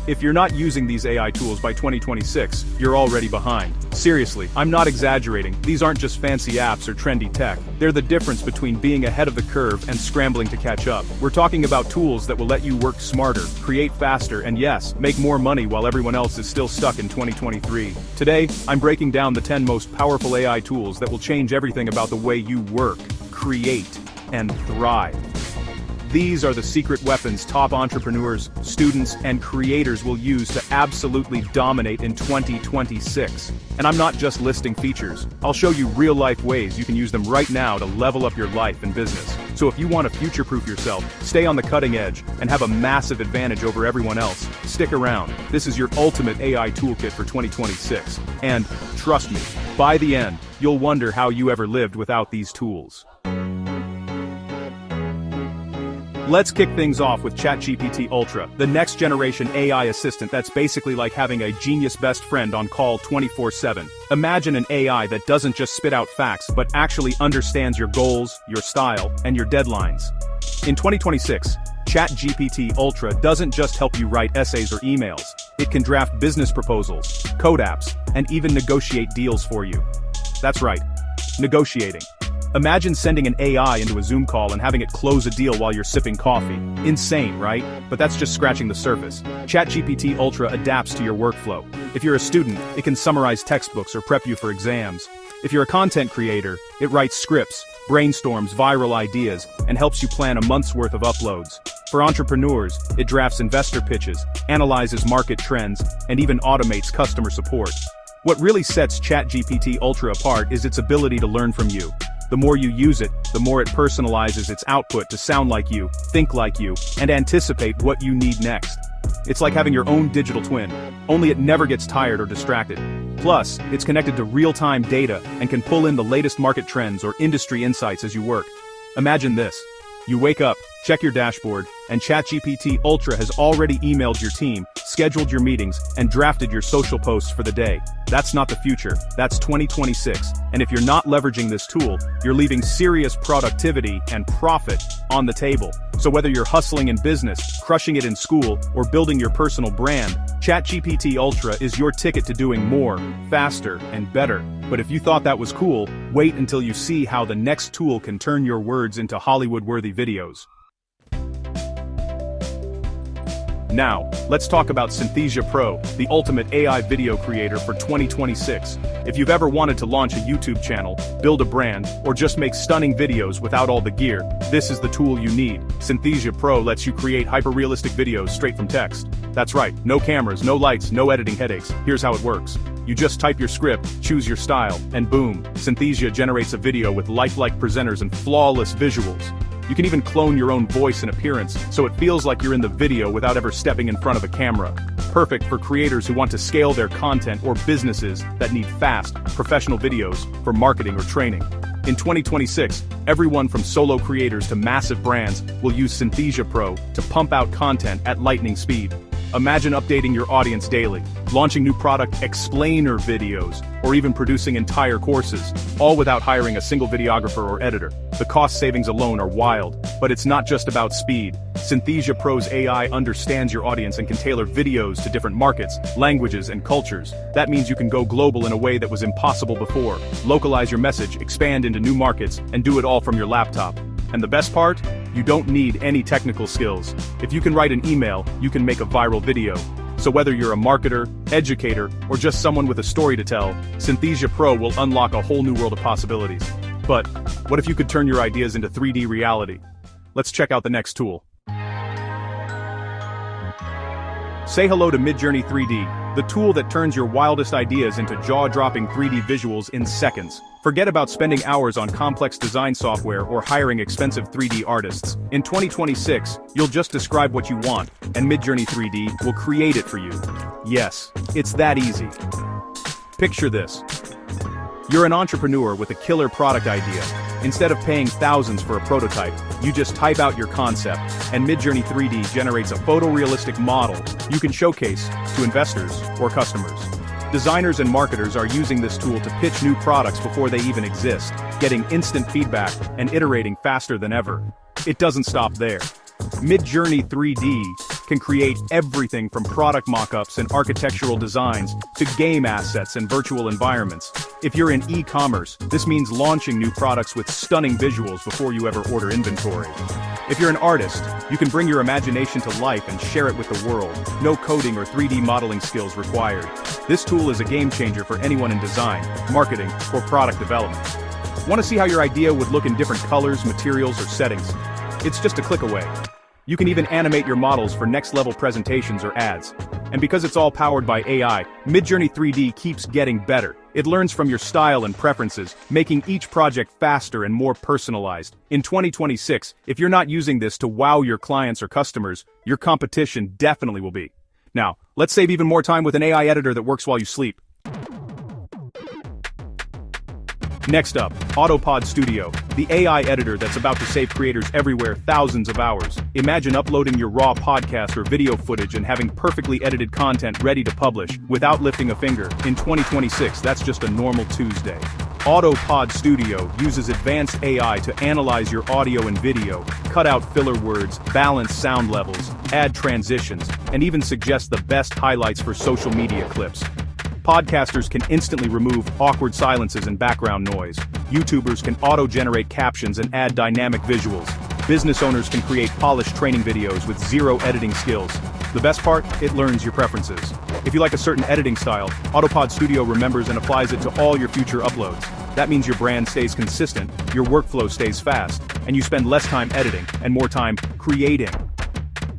If you're not using these AI tools by 2026, you're already behind. Seriously, I'm not exaggerating, these aren't just fancy apps or trendy tech. They're the difference between being ahead of the curve and scrambling to catch up. We're talking about tools that will let you work smarter, create faster, and yes, make more money while everyone else is still stuck in 2023. Today, I'm breaking down the 10 most powerful AI tools that will change everything about the way you work, create, and thrive. These are the secret weapons top entrepreneurs, students, and creators will use to absolutely dominate in 2026. And I'm not just listing features. I'll show you real-life ways you can use them right now to level up your life and business. So if you want to future-proof yourself, stay on the cutting edge, and have a massive advantage over everyone else, stick around. This is your ultimate AI toolkit for 2026. And, trust me, by the end, you'll wonder how you ever lived without these tools. Let's kick things off with ChatGPT Ultra, the next generation AI assistant that's basically like having a genius best friend on call 24/7. Imagine an AI that doesn't just spit out facts but actually understands your goals, your style, and your deadlines. In 2026, ChatGPT Ultra doesn't just help you write essays or emails. It can draft business proposals, code apps, and even negotiate deals for you. That's right, negotiating. Imagine sending an AI into a Zoom call and having it close a deal while you're sipping coffee. Insane, right? But that's just scratching the surface. ChatGPT Ultra adapts to your workflow. If you're a student, it can summarize textbooks or prep you for exams. If you're a content creator, it writes scripts, brainstorms viral ideas, and helps you plan a month's worth of uploads. For entrepreneurs, it drafts investor pitches, analyzes market trends, and even automates customer support. What really sets ChatGPT Ultra apart is its ability to learn from you. The more you use it, the more it personalizes its output to sound like you, think like you, and anticipate what you need next. It's like having your own digital twin, only it never gets tired or distracted. Plus, it's connected to real-time data and can pull in the latest market trends or industry insights as you work. Imagine this. You wake up, check your dashboard, and ChatGPT Ultra has already emailed your team, scheduled your meetings, and drafted your social posts for the day. That's not the future, that's 2026. And if you're not leveraging this tool, you're leaving serious productivity and profit on the table. So whether you're hustling in business, crushing it in school, or building your personal brand, ChatGPT Ultra is your ticket to doing more, faster, and better. But if you thought that was cool, wait until you see how the next tool can turn your words into Hollywood-worthy videos. Now, let's talk about Synthesia Pro, the ultimate AI video creator for 2026. If you've ever wanted to launch a YouTube channel, build a brand, or just make stunning videos without all the gear, this is the tool you need. Synthesia Pro lets you create hyper-realistic videos straight from text. That's right, no cameras, no lights, no editing headaches. Here's how it works. You just type your script, choose your style, and boom, Synthesia generates a video with lifelike presenters and flawless visuals. You can even clone your own voice and appearance, so it feels like you're in the video without ever stepping in front of a camera. Perfect for creators who want to scale their content or businesses that need fast, professional videos for marketing or training. In 2026, everyone from solo creators to massive brands will use Synthesia Pro to pump out content at lightning speed. Imagine updating your audience daily, launching new product explainer videos, or even producing entire courses, all without hiring a single videographer or editor. The cost savings alone are wild, but it's not just about speed. Synthesia Pro's AI understands your audience and can tailor videos to different markets, languages, and cultures. That means you can go global in a way that was impossible before. Localize your message, expand into new markets, and do it all from your laptop. And the best part? You don't need any technical skills. If you can write an email, you can make a viral video. So whether you're a marketer, educator, or just someone with a story to tell, Synthesia Pro will unlock a whole new world of possibilities. But what if you could turn your ideas into 3D reality? Let's check out the next tool. Say hello to Midjourney 3D, the tool that turns your wildest ideas into jaw-dropping 3D visuals in seconds. Forget about spending hours on complex design software or hiring expensive 3D artists. In 2026, you'll just describe what you want, and Midjourney 3D will create it for you. Yes, it's that easy. Picture this. You're an entrepreneur with a killer product idea. Instead of paying thousands for a prototype, you just type out your concept, and Midjourney 3D generates a photorealistic model you can showcase to investors or customers. Designers and marketers are using this tool to pitch new products before they even exist, getting instant feedback and iterating faster than ever. It doesn't stop there. Midjourney 3D can create everything from product mock-ups and architectural designs to game assets and virtual environments. If you're in e-commerce, this means launching new products with stunning visuals before you ever order inventory. If you're an artist, you can bring your imagination to life and share it with the world. No coding or 3D modeling skills required. This tool is a game changer for anyone in design, marketing, or product development. Want to see how your idea would look in different colors, materials, or settings? It's just a click away. You can even animate your models for next-level presentations or ads. And because it's all powered by AI, Midjourney 3D keeps getting better. It learns from your style and preferences, making each project faster and more personalized. In 2026, if you're not using this to wow your clients or customers, your competition definitely will be. Now, let's save even more time with an AI editor that works while you sleep. Next up, AutoPod Studio, the AI editor that's about to save creators everywhere thousands of hours. Imagine uploading your raw podcast or video footage and having perfectly edited content ready to publish without lifting a finger. In 2026, that's just a normal Tuesday. AutoPod Studio uses advanced AI to analyze your audio and video, cut out filler words, balance sound levels, add transitions, and even suggest the best highlights for social media clips. Podcasters can instantly remove awkward silences and background noise. YouTubers can auto-generate captions and add dynamic visuals. Business owners can create polished training videos with zero editing skills. The best part? It learns your preferences. If you like a certain editing style, AutoPod Studio remembers and applies it to all your future uploads. That means your brand stays consistent, your workflow stays fast, and you spend less time editing and more time creating.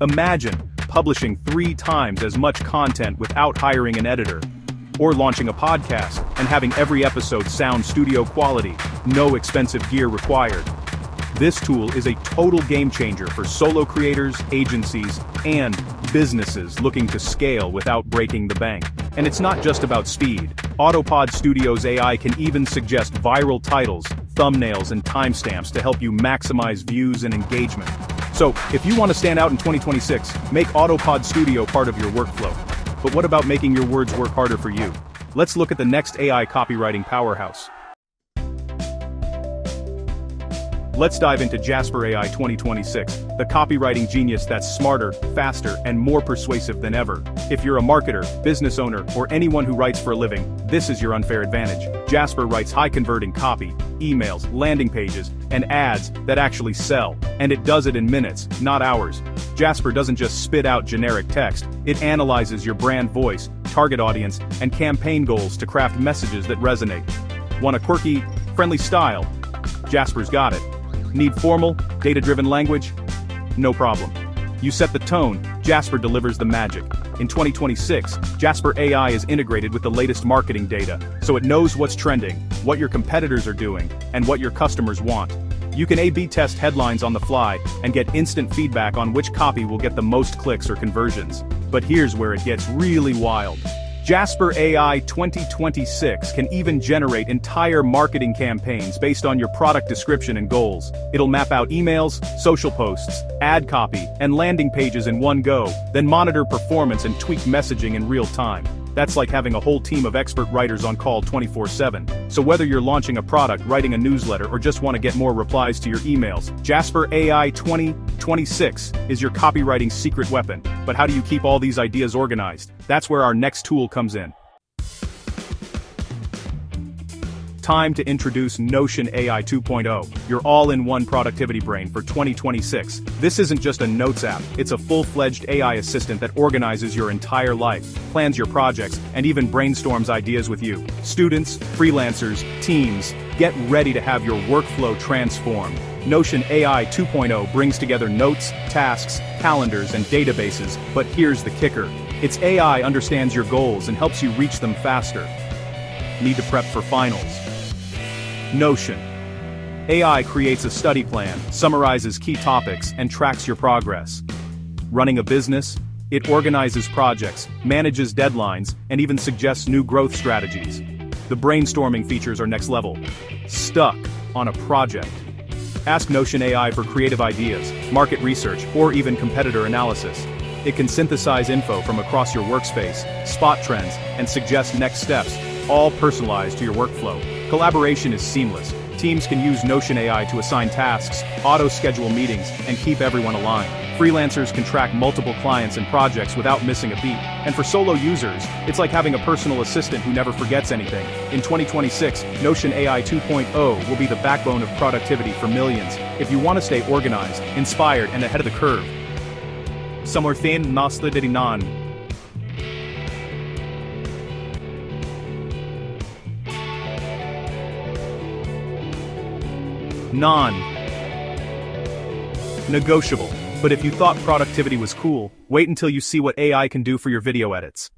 Imagine publishing 3 times as much content without hiring an editor. Or launching a podcast and having every episode sound studio quality, no expensive gear required. This tool is a total game changer for solo creators, agencies, and businesses looking to scale without breaking the bank. And it's not just about speed. AutoPod Studio's AI can even suggest viral titles, thumbnails, and timestamps to help you maximize views and engagement. So, if you want to stand out in 2026, make AutoPod Studio part of your workflow. But what about making your words work harder for you? Let's look at the next AI copywriting powerhouse. Let's dive into Jasper AI 2026, the copywriting genius that's smarter, faster, and more persuasive than ever. If you're a marketer, business owner, or anyone who writes for a living, this is your unfair advantage. Jasper writes high-converting copy, emails, landing pages, and ads that actually sell. And it does it in minutes, not hours. Jasper doesn't just spit out generic text, it analyzes your brand voice, target audience, and campaign goals to craft messages that resonate. Want a quirky, friendly style? Jasper's got it. Need formal, data-driven language? No problem. You set the tone, Jasper delivers the magic. In 2026, Jasper AI is integrated with the latest marketing data, so it knows what's trending, what your competitors are doing, and what your customers want. You can A/B test headlines on the fly and get instant feedback on which copy will get the most clicks or conversions. But here's where it gets really wild. Jasper AI 2026 can even generate entire marketing campaigns based on your product description and goals. It'll map out emails, social posts, ad copy, and landing pages in one go, then monitor performance and tweak messaging in real time. That's like having a whole team of expert writers on call 24/7. So whether you're launching a product, writing a newsletter, or just want to get more replies to your emails, Jasper AI 2026 is your copywriting secret weapon. But how do you keep all these ideas organized? That's where our next tool comes in. Time to introduce Notion AI 2.0, your all-in-one productivity brain for 2026. This isn't just a notes app, it's a full-fledged AI assistant that organizes your entire life, plans your projects, and even brainstorms ideas with you. Students, freelancers, teams, get ready to have your workflow transformed. Notion AI 2.0 brings together notes, tasks, calendars, and databases, but here's the kicker. Its AI understands your goals and helps you reach them faster. Need to prep for finals? Notion AI creates a study plan, summarizes key topics, and tracks your progress. Running a business? It organizes projects, manages deadlines, and even suggests new growth strategies. The brainstorming features are next level. Stuck on a project? Ask Notion AI for creative ideas, market research, or even competitor analysis. It can synthesize info from across your workspace, spot trends, and suggest next steps, all personalized to your workflow. Collaboration is seamless. Teams can use Notion AI to assign tasks, auto-schedule meetings, and keep everyone aligned. Freelancers can track multiple clients and projects without missing a beat. And for solo users, it's like having a personal assistant who never forgets anything. In 2026, Notion AI 2.0 will be the backbone of productivity for millions. If you want to stay organized, inspired, and ahead of the curve. Samorthen Nasledirinan. Non-negotiable. But if you thought productivity was cool, wait until you see what AI can do for your video edits.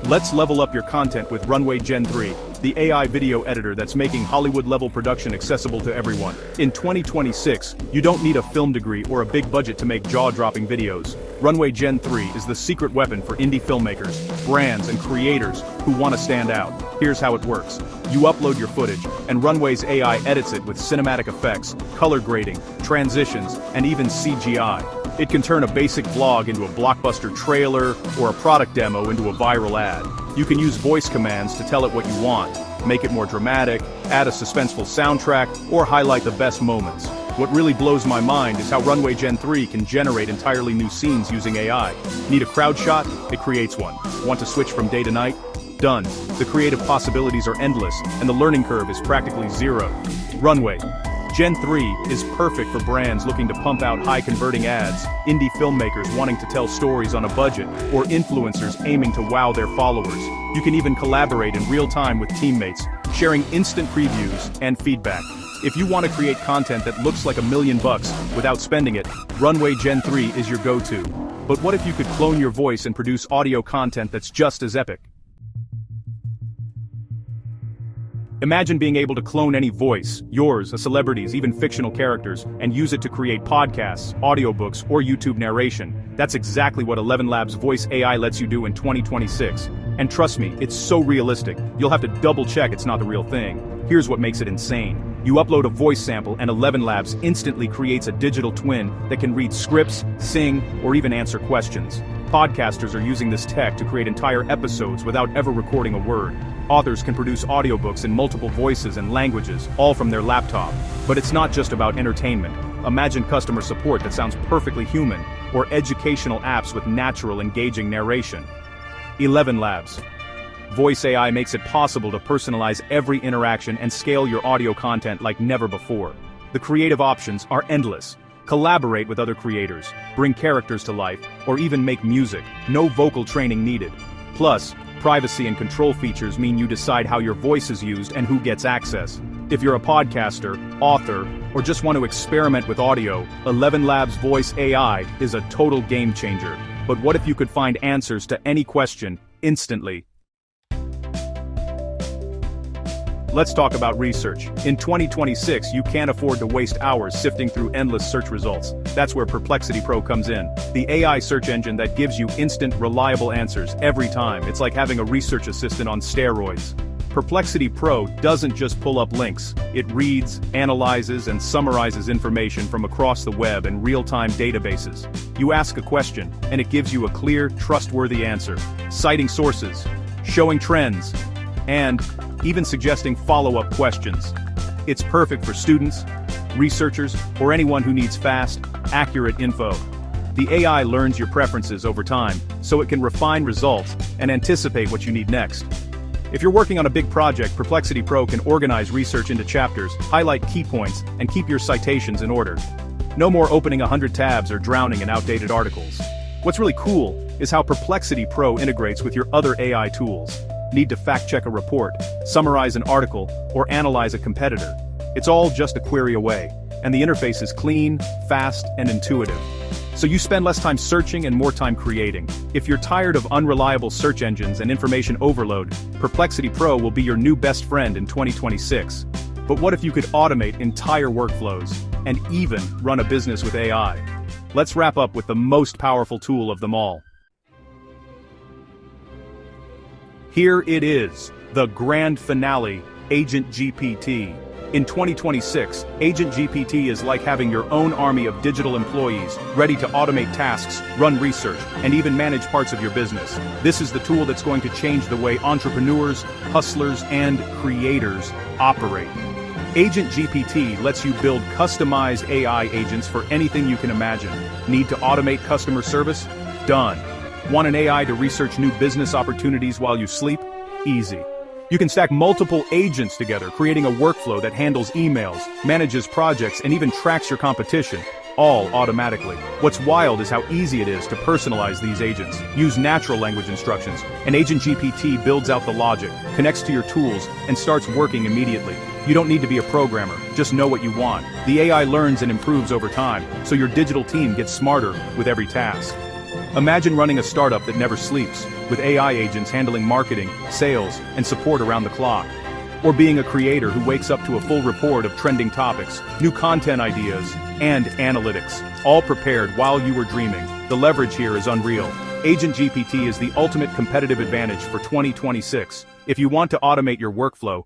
Let's level up your content with Runway Gen 3, the AI video editor that's making Hollywood-level production accessible to everyone. In 2026, you don't need a film degree or a big budget to make jaw-dropping videos. Runway Gen 3 is the secret weapon for indie filmmakers, brands, and creators who want to stand out. Here's how it works. You upload your footage, and Runway's AI edits it with cinematic effects, color grading, transitions, and even CGI. It can turn a basic vlog into a blockbuster trailer or a product demo into a viral ad. You can use voice commands to tell it what you want, make it more dramatic, add a suspenseful soundtrack, or highlight the best moments. What really blows my mind is how Runway Gen 3 can generate entirely new scenes using AI. Need a crowd shot? It creates one. Want to switch from day to night? Done. The creative possibilities are endless, and the learning curve is practically zero. Runway Gen 3 is perfect for brands looking to pump out high-converting ads, indie filmmakers wanting to tell stories on a budget, or influencers aiming to wow their followers. You can even collaborate in real time with teammates, sharing instant previews and feedback. If you want to create content that looks like $1 million without spending it, Runway Gen 3 is your go-to. But what if you could clone your voice and produce audio content that's just as epic? Imagine being able to clone any voice, yours, a celebrity's, even fictional characters, and use it to create podcasts, audiobooks, or YouTube narration. That's exactly what ElevenLabs Voice AI lets you do in 2026. And trust me, it's so realistic, you'll have to double-check it's not the real thing. Here's what makes it insane. You upload a voice sample and ElevenLabs instantly creates a digital twin that can read scripts, sing, or even answer questions. Podcasters are using this tech to create entire episodes without ever recording a word. Authors can produce audiobooks in multiple voices and languages, all from their laptop. But it's not just about entertainment. Imagine customer support that sounds perfectly human, or educational apps with natural, engaging narration. ElevenLabs Voice AI makes it possible to personalize every interaction and scale your audio content like never before. The creative options are endless. Collaborate with other creators, bring characters to life, or even make music. No vocal training needed. Plus, privacy and control features mean you decide how your voice is used and who gets access. If you're a podcaster, author, or just want to experiment with audio, ElevenLabs Voice AI is a total game changer. But what if you could find answers to any question instantly? Let's talk about research. In 2026, you can't afford to waste hours sifting through endless search results. That's where Perplexity Pro comes in. The AI search engine that gives you instant, reliable answers every time. It's like having a research assistant on steroids. Perplexity Pro doesn't just pull up links. It reads, analyzes, and summarizes information from across the web and real-time databases. You ask a question, and it gives you a clear, trustworthy answer, citing sources, showing trends, and even suggesting follow-up questions. It's perfect for students, researchers, or anyone who needs fast, accurate info. The AI learns your preferences over time, so it can refine results and anticipate what you need next. If you're working on a big project, Perplexity Pro can organize research into chapters, highlight key points, and keep your citations in order. No more opening 100 tabs or drowning in outdated articles. What's really cool is how Perplexity Pro integrates with your other AI tools. Need to fact-check a report, summarize an article, or analyze a competitor. It's all just a query away, and the interface is clean, fast, and intuitive. So you spend less time searching and more time creating. If you're tired of unreliable search engines and information overload, Perplexity Pro will be your new best friend in 2026. But what if you could automate entire workflows, and even run a business with AI? Let's wrap up with the most powerful tool of them all. Here it is, the grand finale, AgentGPT. In 2026, AgentGPT is like having your own army of digital employees, ready to automate tasks, run research, and even manage parts of your business. This is the tool that's going to change the way entrepreneurs, hustlers, and creators operate. AgentGPT lets you build customized AI agents for anything you can imagine. Need to automate customer service? Done. Want an AI to research new business opportunities while you sleep? Easy. You can stack multiple agents together, creating a workflow that handles emails, manages projects, and even tracks your competition, all automatically. What's wild is how easy it is to personalize these agents. Use natural language instructions, and AgentGPT builds out the logic, connects to your tools, and starts working immediately. You don't need to be a programmer, just know what you want. The AI learns and improves over time, so your digital team gets smarter with every task. Imagine running a startup that never sleeps, with AI agents handling marketing, sales, and support around the clock. Or being a creator who wakes up to a full report of trending topics, new content ideas, and analytics, all prepared while you were dreaming. The leverage here is unreal. AgentGPT is the ultimate competitive advantage for 2026. If you want to automate your workflow,